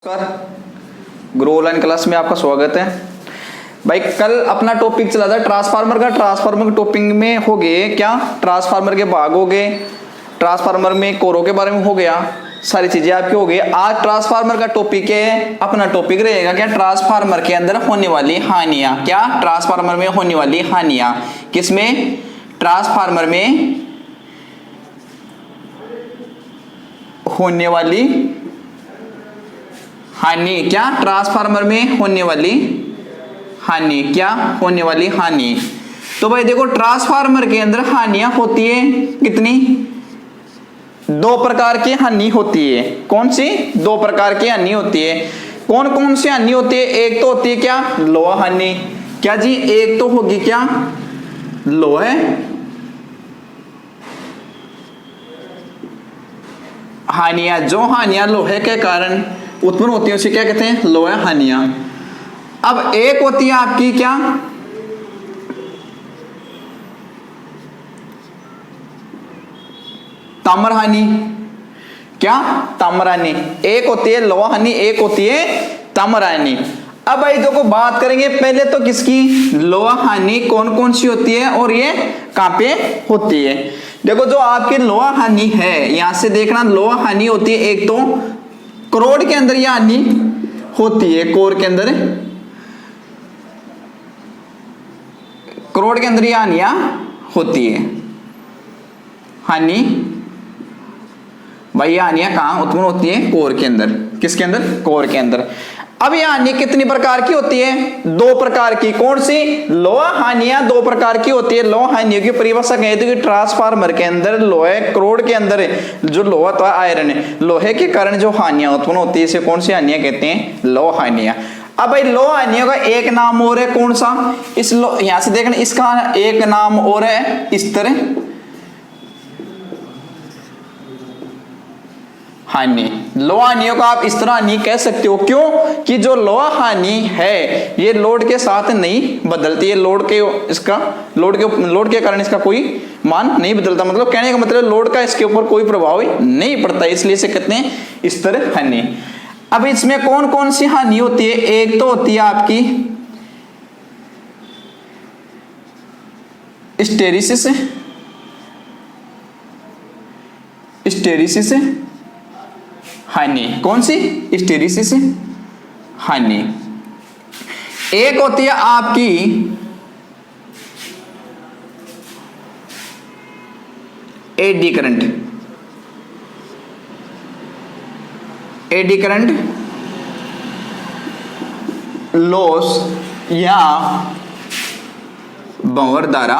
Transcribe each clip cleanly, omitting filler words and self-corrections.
नमस्कार, grow online class में आपका स्वागत है। भाई कल अपना टॉपिक चला था ट्रांसफार्मर का। ट्रांसफार्मर के टॉपिक में हो गए क्या, ट्रांसफार्मर के भाग हो गए, ट्रांसफार्मर में कोरों के बारे में हो गया, सारी चीजें आपकी हो गई। आज ट्रांसफार्मर का टॉपिक है, अपना टॉपिक रहेगा क्या, ट्रांसफार्मर के अंदर होने वाली हानियां। क्या, ट्रांसफार्मर में होने वाली हानियां। किसमें? ट्रांसफार्मर में होने वाली हानि। क्या, ट्रांसफार्मर में होने वाली हानि। क्या, होने वाली हानि। तो भाई देखो, ट्रांसफार्मर के अंदर हानियां होती है कितनी? दो प्रकार की हानि होती है। कौन सी? दो प्रकार की हानि होती है। कौन कौन सी हानि होती है? एक तो होती है क्या, लोहा हानि। क्या जी? एक तो होगी क्या, लोहे हानियां। जो हानियां लोहे के कारण उत्पन्न होती है उसे क्या कहते हैं? लोहा हानियां। अब एक होती है आपकी क्या, ताम्र हानि। क्या? ताम्र हानि। एक होती है लोहा हानि, एक होती है ताम्र हानि। अब भाई देखो, बात करेंगे पहले तो किसकी, लोहा हानि कौन कौन सी होती है और ये कहां पे होती है। देखो, जो आपकी लोहा हानि है, यहां से देखना, लोहा हानि होती है एक तो करोड़ के अंदर, यह हानि होती है कोर के अंदर, करोड़ के अंदर यह हानियां होती है। हानि भाई, यह हानियां कहां उत्पन्न होती है? कोर के अंदर। किसके अंदर? कोर के अंदर। अब यह हानि कितनी प्रकार की होती है? दो प्रकार की। कौन सी? लोहा हानियां दो प्रकार की होती है। लोहा हानियों की परिभाषा कहते हैं कि ट्रांसफार्मर के अंदर लोहे, करोड़ के अंदर जो लोहा तो आयरन है, लोहे के कारण जो हानियां उत्पन्न होती है, इसे कौन सी हानियां कहते हैं? लोहा हानियां। अब भाई लोहा हानियों का एक नाम और है, कौन सा? इस यहां से देखना, इसका एक नाम और है स्तर हानि। लोहा हानियों का आप इस तरह हानि कह सकते हो। क्यों? कि जो लोहा हानि है ये लोड के साथ नहीं बदलती है। लोड के कारण इसका कोई मान नहीं बदलता। मतलब कहने का मतलब लोड का इसके ऊपर कोई प्रभाव नहीं पड़ता, इसलिए इसे कहते हैं स्तर हानि। अब इसमें कौन कौन सी हानि होती है? एक तो होती है आपकी स्टेरिसिस। स्टेरिसिस हानि। कौन सी? स्टेरिसिस हानि। एक होती है आपकी eddy current. Eddy current loss या भंवर द्वारा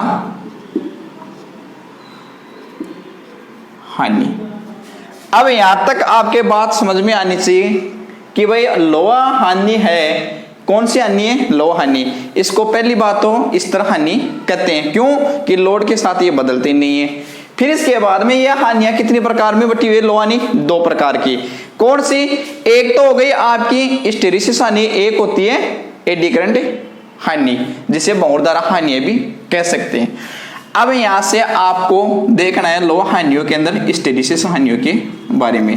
हानि। अब यहां तक आपके बात समझ में आनी चाहिए कि भाई लोहा हानि है। कौन सी हानि है? लोहा हानि। इसको पहली बात तो इस तरह हानि कहते हैं। क्यों? कि लोड के साथ ये बदलती नहीं है। फिर इसके बाद में यह हानियां कितनी प्रकार में बटी हुई है? लोहा हानि दो प्रकार की। कौन सी? एक तो हो गई आपकी स्टेरिसिस हानि, एक होती है एडी करंट हानि, जिसे भंवर द्वारा हानि भी कह सकते हैं। अब यहां से आपको देखना है लोहा हानियों के अंदर स्टेरिसिस हानियों के बारे में।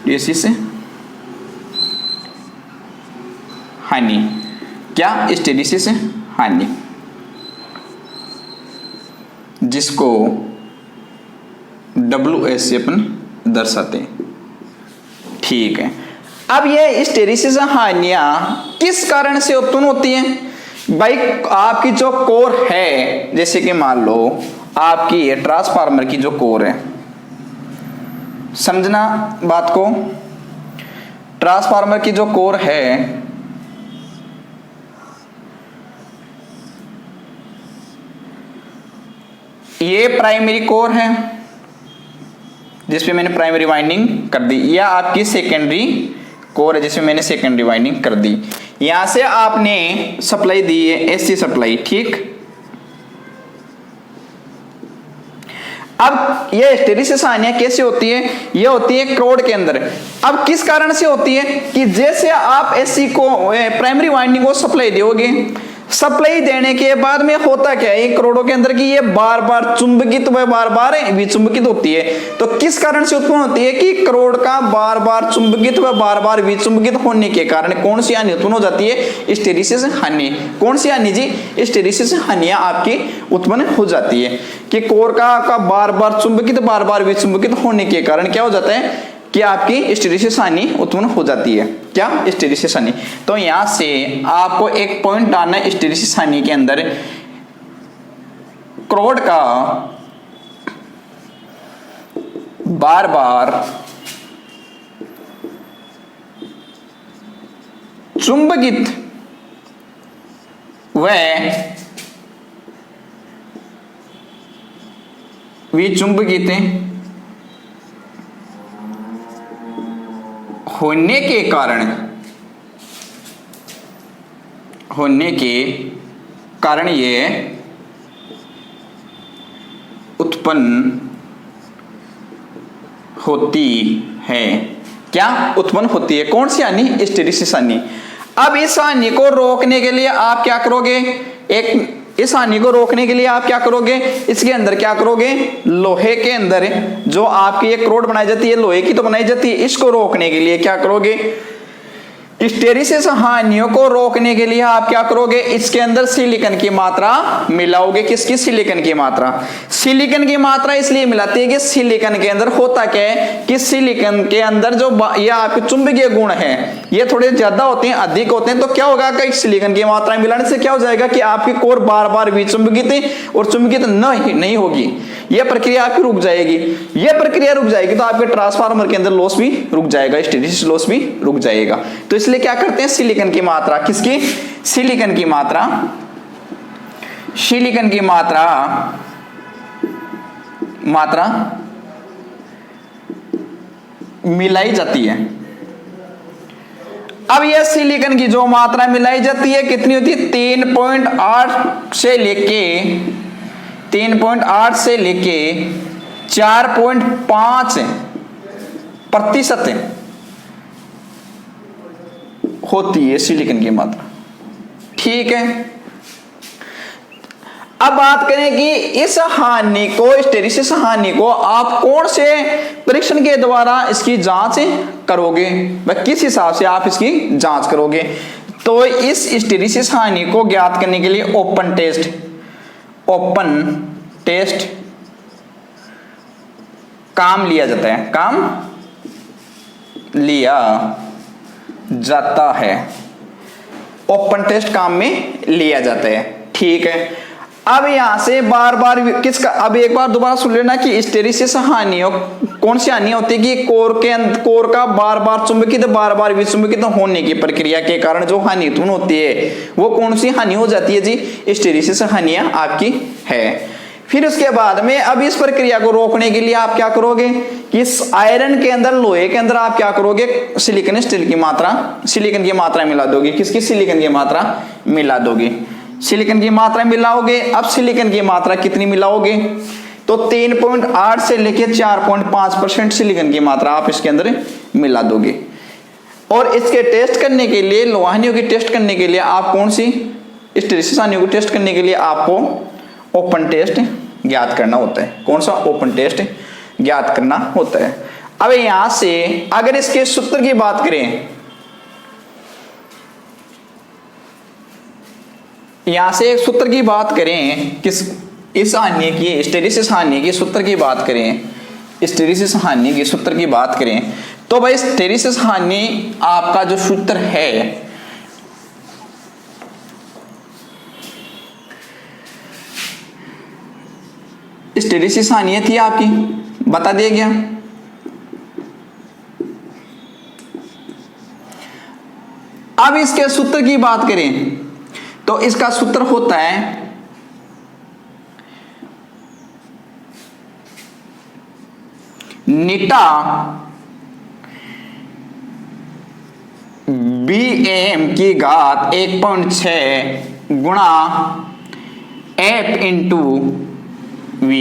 स्टेरिसिस हानि। क्या? स्टेरिसिस हानि, जिसको WS से अपन दर्शाते हैं। ठीक है। अब ये स्टेरिसिस हानियां किस कारण से उत्पन्न होती हैं? भाई आपकी जो कोर है, जैसे कि मान लो आपकी ये ट्रांसफार्मर की जो कोर है, समझना बात को, ट्रांसफार्मर की जो कोर है ये प्राइमरी कोर है, जिसपे मैंने प्राइमरी वाइंडिंग कर दी। यह आपकी सेकेंडरी कोर है, जिसमें मैंने सेकेंडरी वाइंडिंग कर दी। यहां से आपने सप्लाई दी है, एसी सप्लाई। ठीक। अब ये स्टेरिसिस हानियां कैसे होती है? ये होती है करोड़ के अंदर। अब किस कारण से होती है? कि जैसे आप एसी को, प्राइमरी वाइंडिंग को सप्लाई दोगे, सप्लाई देने के बाद में होता क्या है, 1 करोड़ों के अंदर की ये बार बार चुंबकित व बार बार विचुंबकित होती है। तो किस कारण से उत्पन्न होती है कि करोड़ का बार बार चुंबकित व बार बार विचुंबकित होने के कारण कौन सी हानि उत्पन्न हो जाती है, हिस्टैरिसीस हानि। कौन सी हानि जी, हिस्टैरिसीस हानियां आपकी उत्पन्न हो जाती है कि कोर का बार बार चुंबकित बार बार विचुंबकित होने के कारण क्या हो जाता है कि आपकी हिस्टैरिसीस हानि उत्पन्न हो जाती है। क्या, हिस्टैरिसीस हानि। तो यहां से आपको एक पॉइंट डालना है हिस्टैरिसीस हानि के अंदर, क्रोड का बार बार चुंबकित व विचुंबकित होने के कारण ये उत्पन्न होती है। क्या उत्पन्न होती है, कौन सी हानि, हिस्टैरिसीस हानि। अब इस हानि को रोकने के लिए आप क्या करोगे, इस हानि को रोकने के लिए आप क्या करोगे, इसके अंदर क्या करोगे, लोहे के अंदर जो आपकी एक रोड बनाई जाती है लोहे की तो बनाई जाती है, इसको रोकने के लिए क्या करोगे, हिस्टैरिसीस हानियों को रोकने के लिए आप क्या करोगे, इसके अंदर सिलिकॉन की मात्रा मिलाओगे। किसकी, सिलिकॉन की मात्रा। सिलिकॉन की मात्रा इसलिए मिलाती है कि सिलिकॉन के अंदर होता क्या है कि सिलिकॉन के अंदर जो ये आपके चुंबकीय गुण है ये थोड़े ज्यादा होते हैं, अधिक होते हैं। तो क्या होगा कि सिलिकॉन की मात्रा मिलाने से क्या हो जाएगा कि आपकी कोर बार बार विचुंबकित और चुंबकित नहीं होगी, यह प्रक्रिया आपकी रुक जाएगी। यह प्रक्रिया रुक जाएगी तो आपके ट्रांसफार्मर के अंदर लॉस भी रुक जाएगा, हिस्टैरिसीस लॉस भी रुक जाएगा। तो इसलिए क्या करते हैं, सिलिकॉन की मात्रा, किसकी, सिलिकॉन की मात्रा, सिलिकॉन की मात्रा मिलाई जाती है। अब यह सिलिकॉन की जो मात्रा मिलाई जाती है कितनी होती है, 3.8 से लेके 4.5% होती है सिलिकॉन की मात्रा। ठीक है, अब बात करें कि इस हानि को, हिस्टैरिसीस हानि को आप कौन से परीक्षण के द्वारा इसकी जांच करोगे, वह किस हिसाब से आप इसकी जांच करोगे। तो इस हिस्टैरिसीस हानि को ज्ञात करने के लिए ओपन टेस्ट काम लिया जाता है, ओपन टेस्ट काम में लिया जाता है। ठीक है, अब यहां से बार बार किसका, अब एक बार दोबारा सुन लेना कि हिस्टैरिसीस हानियों कौन सी हानि होती है कि कोर का बार बार चुंबकित बार बार विचुंबकित होने की प्रक्रिया के कारण जो हानि उत्पन्न होती है वो कौन सी हानि हो जाती है जी, हिस्टैरिसीस हानियां आपकी है। फिर उसके बाद में अब इस प्रक्रिया को रोकने के लिए आप क्या करोगे कि इस आयरन के अंदर, लोहे के अंदर आप क्या करोगे, सिलिकॉन की मात्रा मिला दोगे। किसकी, सिलिकॉन की मात्रा मिला दोगे, सिलिकॉन की मात्रा मिलाओगे। अब सिलिकॉन की मात्रा कितनी मिलाओगे, तो 3.8 से लेके 4.5% सिलिकॉन की मात्रा आप इसके अंदर मिला दोगे। और इसके टेस्ट करने के लिए, लोहानियों की टेस्ट करने के लिए आप कौन सी, हिस्टैरिसीस हानियों को टेस्ट करने के लिए आपको ओपन टेस्ट ज्ञात करना होता है। कौन सा, ओपन टेस्ट ज्ञात करना होता है। अब यहां से अगर इसके सूत्र की बात करें, यहां से एक सूत्र की बात करें, किस, इस हानि की, हिस्टैरिसीस हानि की सूत्र की बात करें, हिस्टैरिसीस हानि की सूत्र की बात करें तो भाई हिस्टैरिसीस हानि आपका जो सूत्र है हिस्टैरिसीस हानि थी आपकी, बता दिया गया। अब इसके सूत्र की बात करें तो इसका सूत्र होता है नीटा BAM की घात 1.6 गुणा F इंटू V,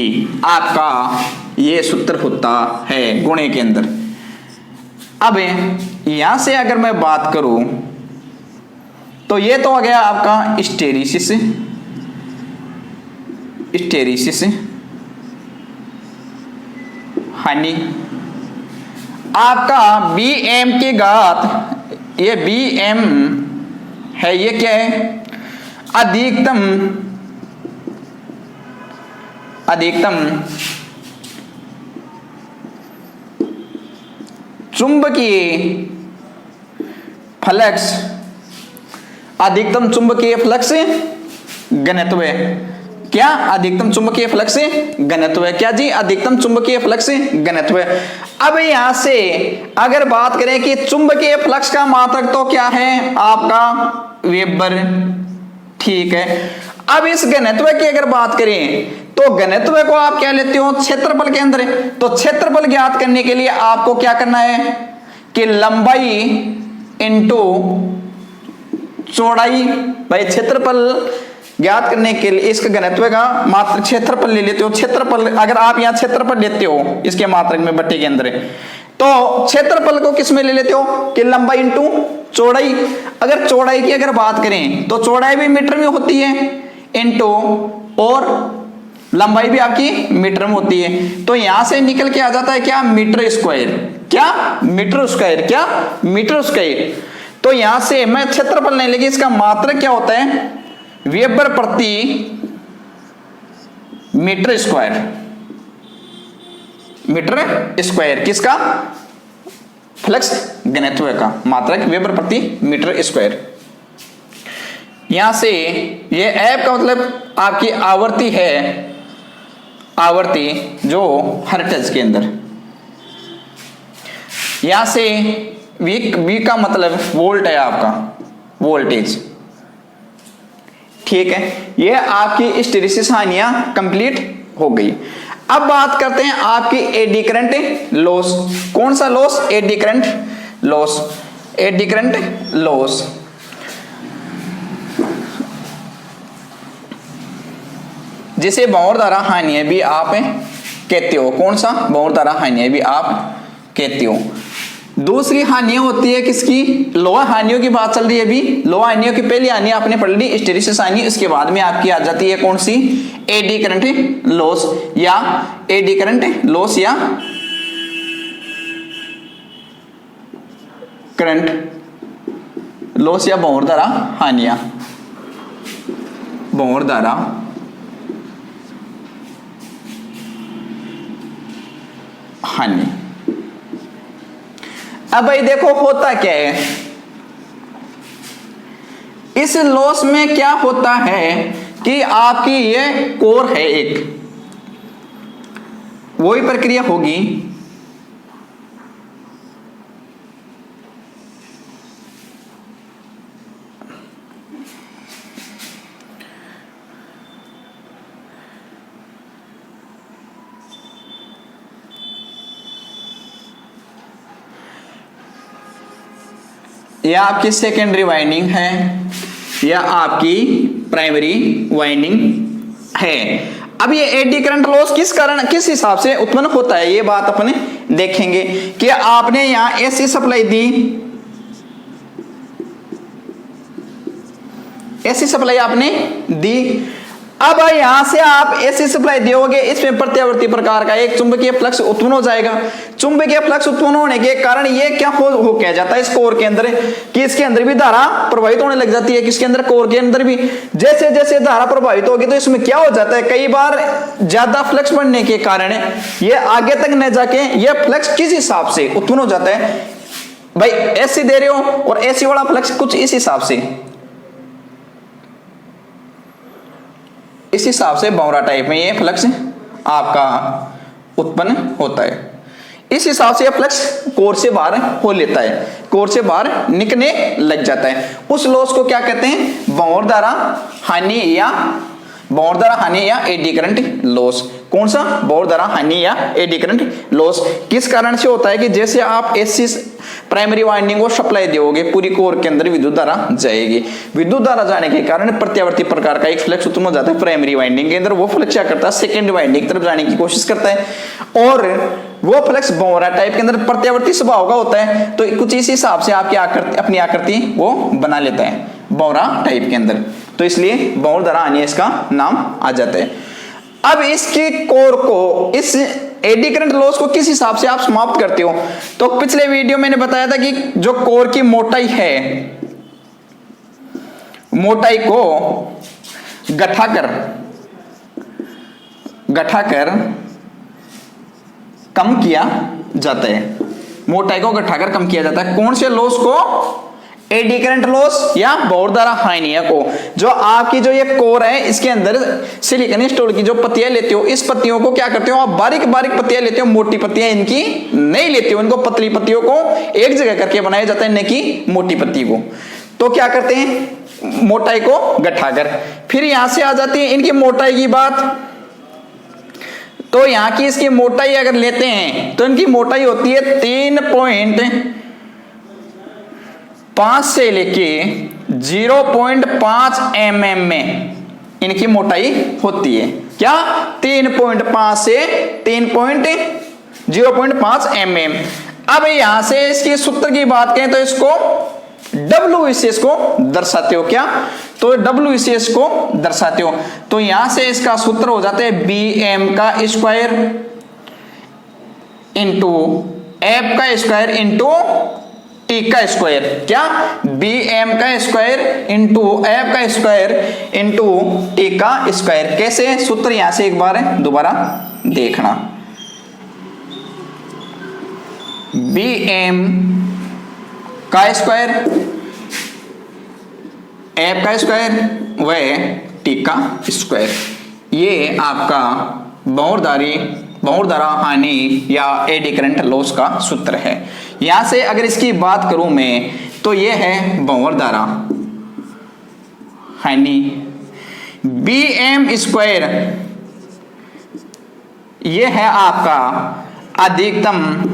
आपका ये सूत्र होता है गुणे के अंदर। अब यहां से अगर मैं बात करूं तो ये तो आ गया आपका स्टेरिसिस, स्टेरिसिस हानि। आपका Bm की घात, ये Bm है, ये क्या है, अधिकतम चुंबकीय फ्लक्स, अधिकतम चुंबकीय फ्लक्स घनत्व है। क्या? अधिकतम चुंबकीय फ्लक्स घनत्व है। क्या जी? अधिकतम चुंबकीय फ्लक्स घनत्व है। अब यहां से अगर बात करें कि चुंबकीय फ्लक्स का मात्रक तो क्या है आपका वेबर, ठीक है। अब इस घनत्व की अगर बात करें तो घनत्व को आप क्या लेते हो क्षेत्रफल के अंदर। तो क्षेत्रफल ज्ञात करने के लिए आपको क्या करना है कि लंबाई इंटू चौड़ाई। भाई क्षेत्रफल ज्ञात करने के लिए इसका घनत्व का मात्रक क्षेत्रफल ले लेते हो। क्षेत्रफल अगर आप यहाँ क्षेत्रफल लेते हो इसके मात्रक में बट्टे के अंदर, तो क्षेत्रफल को किस में ले लेते हो कि लंबाई इंटू चौड़ाई। अगर चौड़ाई की अगर बात करें तो चौड़ाई भी मीटर में होती है इंटू, और लंबाई भी आपकी मीटर में होती है। तो यहां से निकल के आ जाता है क्या मीटर स्क्वायर। क्या? Metre square. क्या? Metre square. तो यहां से मैं क्षेत्रफल नहीं, लेकिन इसका मात्रक क्या होता है वेबर प्रति मीटर स्क्वायर। मीटर स्क्वायर किसका? फ्लक्स घनत्व का मात्रक वेबर प्रति मीटर स्क्वायर। यहां से ये एफ का मतलब आपकी आवृत्ति है, आवृत्ति जो हर्ट्ज के अंदर। यहां से वी का मतलब वोल्ट है आपका, वोल्टेज, ठीक है। ये आपकी हिस्टैरिसीस हानियां कंप्लीट हो गई। अब बात करते हैं आपकी एडी करंट लॉस। कौन सा loss? Eddy current loss. Eddy current loss जिसे भंवर धारा हानि भी आप कहते हो। कौन सा? भंवर धारा हानि भी आप कहते हो। दूसरी हानियां होती है किसकी? लोहा हानियों की बात चल रही है अभी। लोहा हानियों की पहली हानि आपने पढ़ ली हिस्टैरिसीस हानि, उसके बाद में आपकी आ जाती है कौन सी? एडी करंट लॉस, या एडी करंट लॉस, या करंट लॉस, या भंवर धारा हानियां। भंवर धारा हानि। अब भाई देखो होता क्या है इस लॉस में। क्या होता है कि आपकी ये कोर है एक, वही प्रक्रिया होगी। यह आपकी सेकेंडरी वाइंडिंग है, या आपकी प्राइमरी वाइंडिंग है। अब ये एडी करंट लॉस किस कारण, किस हिसाब से उत्पन्न होता है, ये बात अपने देखेंगे कि आपने यहां एसी सप्लाई दी, एसी सप्लाई आपने दी। अब यहां से आप एसी सप्लाई दोगे, इसमें प्रत्यावर्ती प्रकार का एक चुंबकीय फ्लक्स उत्पन्न हो जाएगा। चुंबकीय फ्लक्स उत्पन्न होने के कारण ये क्या हो कह जाता है इस कोर के अंदर कि इसके अंदर भी धारा प्रवाहित होने लग जाती है। किसके अंदर? कोर के अंदर भी। जैसे जैसे धारा प्रवाहित होगी तो इसमें क्या हो जाता है, कई बार ज्यादा फ्लक्स बढ़ने के कारण ये आगे तक न जाके ये फ्लक्स किस हिसाब से उत्पन्न हो जाता है। भाई एसी दे रहे हो और एसी वाला फ्लक्स कुछ इस हिसाब से, इस हिसाब से भंवरा टाइप में ये फ्लक्स आपका उत्पन्न होता है। इस हिसाब से यह फ्लक्स कोर से बाहर हो लेता है, कोर से बाहर निकलने लग जाता है। उस लॉस को क्या कहते हैं? भंवर धारा हानि, या भंवर धारा हानि या एडी करंट लॉस। कौन सा? भंवर धारा हानि या एडी करंट लॉस। किस कारण से होता है कि जैसे आप एसी प्राइमरी वाइंडिंग को सप्लाई दोगे, पूरी कोर के अंदर विद्युत धारा जाएगी। विद्युत धारा जाने के कारण प्रत्यावर्ती प्रकार का एक फ्लक्स उत्पन्न हो जाता है प्राइमरी वाइंडिंग के अंदर। वो फ्लक्स क्या करता है? सेकेंडरी वाइंडिंग की तरफ जाने की कोशिश करता है, और वो फ्लक्स भंवरा टाइप के अंदर प्रत्यावर्ती स्वभाव का होता है। तो कुछ इस हिसाब से आपकी आकृति, अपनी आकृति वो बना लेता है। बौरा टाइप के अंदर, तो इसलिए बौर द्वारा हानि इसका नाम आ जाता है। अब इसके कोर को, इस एडी करंट लॉस को किस हिसाब से आप समाप्त करते हो? तो पिछले वीडियो मैंने बताया था कि जो कोर की मोटाई है, मोटाई को गठाकर कम किया जाता है, मोटाई को गठाकर कम किया जाता है। कौन से लॉस को? एडी करंट लॉस या बौर द्वारा हानि को। जो आपकी जो ये कोर है, इसके अंदर सिलिकॉन स्टील की जो पत्तियां लेते हो, इस पत्तियों को क्या करते हो आप? बारीक बारीक पत्तियां लेते हो, मोटी पत्तियां इनकी नहीं लेते हो, इनको पतली पत्तियों को एक जगह करके बनाया जाता है, न कि मोटी पत्ती को। तो क्या करते हैं? मोटाई को गठाकर। फिर यहां से आ जाती है इनकी मोटाई की बात। तो यहां की इसकी मोटाई अगर लेते हैं तो इनकी मोटाई होती है 3.5 से लेके 0.5 mm में इनकी मोटाई होती है। क्या? 3.5 से 0.5 mm। अब यहां से इसकी सूत्र की बात करें तो इसको WVCS को दर्शाते हो। क्या? तो WVCS को दर्शाते हो। तो यहां से इसका सूत्र हो जाता है BM का स्क्वायर इंटू F का स्क्वायर इंटू T का स्क्वायर। क्या? BM का स्क्वायर इंटू F का स्क्वायर इंटू T का स्क्वायर। कैसे? सूत्र यहां से एक बार दोबारा देखना। BM का स्क्वायर, F का स्क्वायर व T का स्क्वायर, ये आपका बौर द्वारा हानि या एडी करंट लॉस का सूत्र है। यहां से अगर इसकी बात करूं मैं तो ये है बौर द्वारा हानि। BM स्क्वायर ये है आपका अधिकतम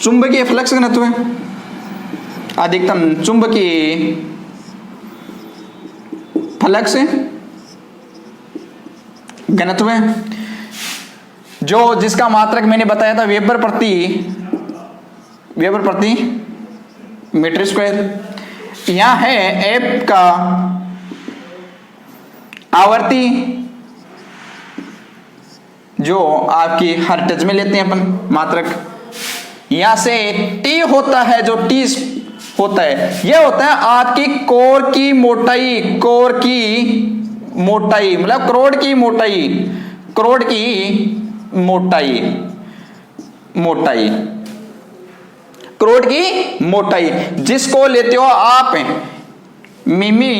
चुंबकीय फ्लक्स घनत्व है, अधिकतम चुंबकीय फ्लक्स घनत्व है, जो जिसका मात्रक मैंने बताया था वेबर प्रति मीटर स्क्वायर। यहां है एफ का आवर्ती, जो आपकी हर्ट्ज में लेते हैं अपन मात्रक। यहां से टी होता है, जो टी होता है, यह होता है आपकी कोर की मोटाई, मतलब करोड़ की मोटाई, जिसको लेते हो आप मिमी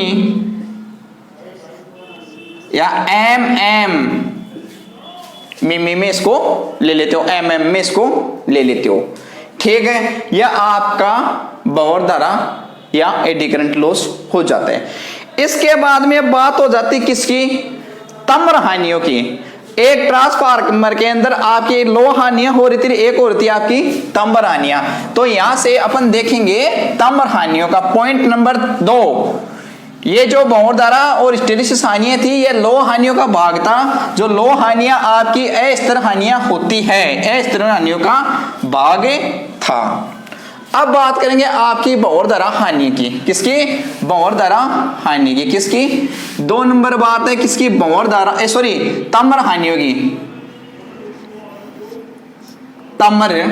या mm, मिमी में इसको ले लेते हो, mm में इसको ले लेते हो। ठीक है, यह आपका बौर द्वारा या एडी करंट लॉस हो जाता है। इसके बाद में बात हो जाती किसकी? तम्र हानियों की। एक ट्रांसफार्मर के अंदर आपकी लो हानियां हो रही थी, एक हो रही थी आपकी तम्र हानियां। तो यहां से अपन देखेंगे तम्र हानियों का पॉइंट नंबर 2। ये जो बौर द्वारा और हिस्टेरिसिस हानियां थी, ये लो हानियों का भाग था। जो लो हानियां आपकी अस्थिर हानियां होती है, अस्थिर हानियों का भाग था। अब बात करेंगे आपकी बौर द्वारा हानि की। किसकी? बौर द्वारा हानि की। किसकी? 2 नंबर बात है किसकी? बौर द्वारा तम्र हानियों की। तम्र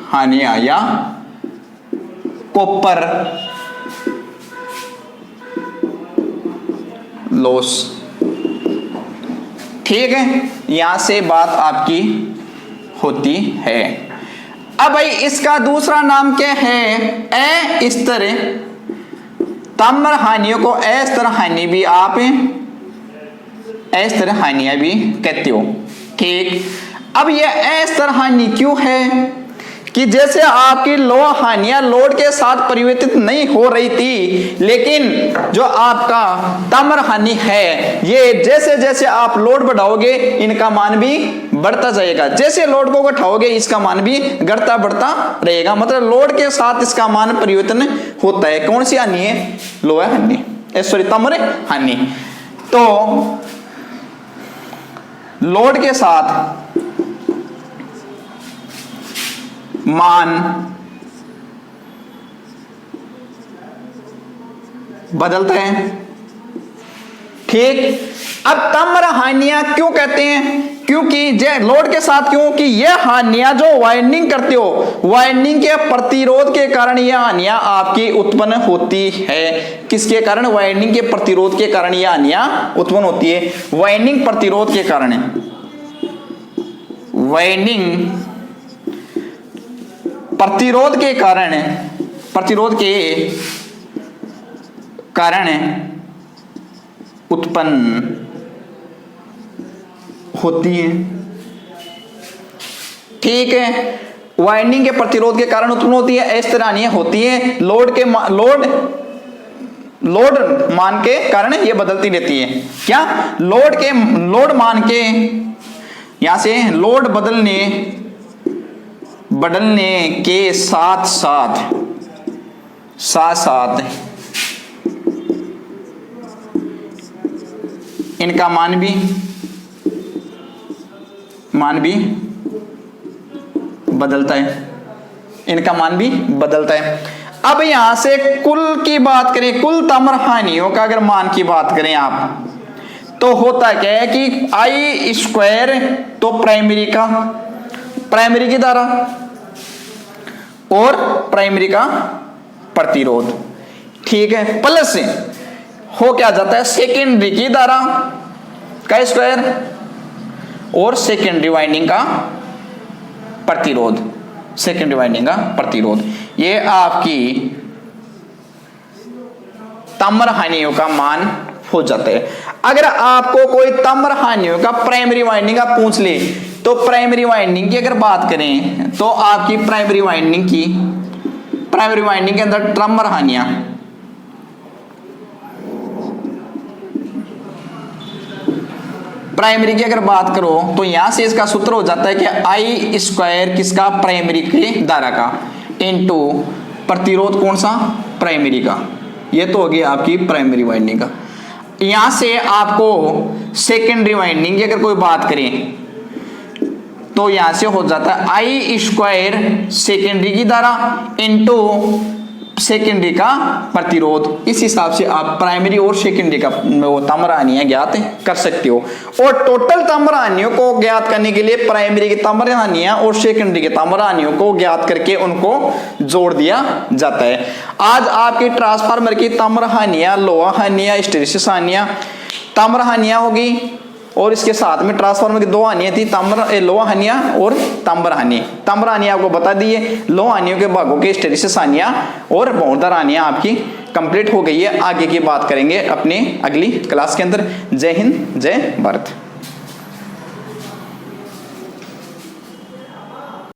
हानियां या कॉपर लॉस। ठीक है, यहां से बात आपकी होती है। अब भाई इसका दूसरा नाम क्या है? अस्थिर तम्र हानियों को अस्थिर हानि भी आप अस्थिर हानियां भी कहते हो। ठीक, अब यह अस्थिर हानि क्यों है? कि जैसे आपकी लो हानियां लोड के साथ परिवर्तित नहीं हो रही थी, लेकिन जो आपका तम्र हानि है, ये जैसे जैसे आप लोड बढ़ाओगे इनका मान भी बढ़ता जाएगा, जैसे लोड को घटाओगे इसका मान भी बढ़ता रहेगा। मतलब लोड के साथ इसका मान परिवर्तन होता है। कौन सी हानि है? लोहा हानि, तम्र हानि। तो लोड के साथ मान बदलते हैं। ठीक, अब तम्र हानियां क्यों कहते हैं? क्योंकि लोड के साथ, क्योंकि ये हानियां जो वाइंडिंग करते हो, वाइंडिंग के प्रतिरोध के कारण ये हानियां आपकी उत्पन्न होती है। किसके कारण? वाइंडिंग के प्रतिरोध के कारण ये हानियां उत्पन्न होती है। वाइंडिंग प्रतिरोध के कारण, वाइंडिंग प्रतिरोध के कारण, प्रतिरोध के कारण उत्पन्न होती है। ठीक है, वाइंडिंग के प्रतिरोध के कारण उत्पन्न होती है। इस तरह नहीं होती है, लोड मान के कारण ये बदलती रहती है। क्या? लोड मान के, यहां से लोड बदलने के साथ साथ इनका मान भी बदलता है, इनका मान भी बदलता है। अब यहां से कुल की बात करें, कुल तम्र हानियों का अगर मान की बात करें आप, तो होता क्या है कि आई स्क्वायर, तो प्राइमरी की धारा और प्राइमरी का प्रतिरोध, ठीक है, प्लस हो क्या जाता है सेकेंडरी की धारा का स्क्वायर और सेकेंडरी वाइंडिंग का प्रतिरोध, सेकेंडरी वाइंडिंग का प्रतिरोध। ये आपकी तम्र हानियों का मान हो जाता है। अगर आपको कोई तम्र हानियों का प्राइमरी वाइंडिंग का पूछ ले, तो प्राइमरी वाइंडिंग की अगर बात करें तो आपकी प्राइमरी वाइंडिंग के अंदर तम्र हानियां, प्राइमरी की अगर बात करो तो यहां से इसका सूत्र हो जाता है कि आई स्क्वायर किसका? प्राइमरी की धारा का इनटू प्रतिरोध कौन सा? प्राइमरी का। ये तो होगी आपकी प्राइमरी वाइंडिंग का। यहां से आपको सेकेंडरी वाइंडिंग की अगर कोई बात करें तो यहां से हो जाता है आई स्क्वायर सेकेंडरी की धारा इनटू सेकेंडरी का प्रतिरोध। इस हिसाब से आप प्राइमरी और सेकेंडरी का तम्र हानियां ज्ञात कर सकते हो। और टोटल तम्र हानियों को ज्ञात करने के लिए प्राइमरी की तम्र हानियां और सेकेंडरी के तम्र हानियों को ज्ञात करके उनको जोड़ दिया जाता है। आज आपकी ट्रांसफार्मर की तम्र हानियां, लोहा हानियां, हिस्टैरिसीस हानियां, तम्र हानियां होगी और इसके साथ में ट्रांसफार्मर की दो हानियां थी, लोहा हानियां और तम्र हानि। तम्र हानियां आपको बता दिए, लोहा हानियों के भागों के हिस्टैरिसीस हानियां और बहुधर हानियां आपकी कंप्लीट हो गई है। आगे की बात करेंगे अपनी अगली क्लास के अंदर। जय हिंद, जय भारत।